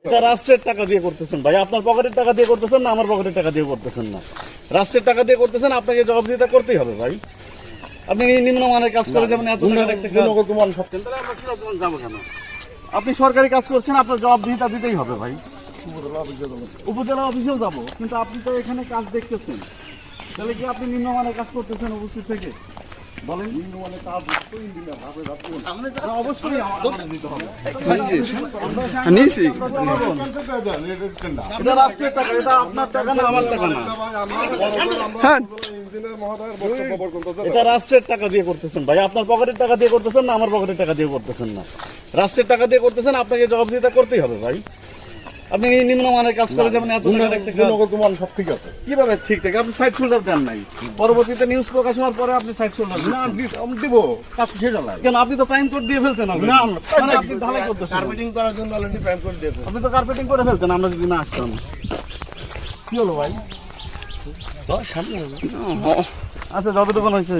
এটা রাষ্ট্রের টাকা দিয়ে করতেছেন ভাই, আপনার পকেটের টাকা দিয়ে করতেছেন না আমার পকেটের টাকা দিয়ে করতেছেন না, রাষ্ট্রের টাকা দিয়ে করতেছেন, আপনাকে জবাবদিহিতা করতেই হবে ভাই। আপনি নিম্নমানের কাজ করে যেমন এত টাকা দেখতে তাহলে আমরা সিরাজগঞ্জ যাবো কেন? আপনি সরকারি কাজ করছেন, আপনার জবাবদিহিতা দিতেই হবে ভাই। উপজেলা অফিসেও যাবো, কিন্তু আপনি তো এখানে কাজ দেখতেছেন, তাহলে কি আপনি নিম্নমানের কাজ করতেছেন উপস্থিত থেকে? বলেন নিম্নমানের কাজ অবশ্যই আমাদের দিতে হবে। এটা রাষ্ট্রের টাকা, এটা আপনার টাকা না আমার টাকা না, এটা রাষ্ট্রের টাকা দিয়ে করতেছেন ভাই, আপনার পকেটের টাকা দিয়ে করতেছেন না আমার পকেটের টাকা দিয়ে করতেছেন না, রাষ্ট্রের টাকা দিয়ে করতেছেন, আপনাকে জবাবদিহিতা করতেই হবে ভাই। আপনি নিম্নমানের কাজ করে যেমন এত টাকা দেখতে সব ঠিক আছে, কিভাবে ঠিক থাকে? আপনি সাইড শোল্ডার দেন নাই, পরবর্তীতে নিউজ প্রকাশ হওয়ার পরে আপনি সাইড শোল্ডার দিব কাজ শেষ হলাই। কেন? আপনি তো প্রাইম কোড দিয়ে ফেলছেন, না, মানে আপনি ঢালাই করতেছেন, কার্পেটিং করার জন্য অলরেডি প্রাইম করে দিয়েছে। আপনি তো কার্পেটিং করে ফেলতেন আমরা যদি না আসতাম। কি হলো ভাই? আচ্ছা, যতটুকু হয়েছে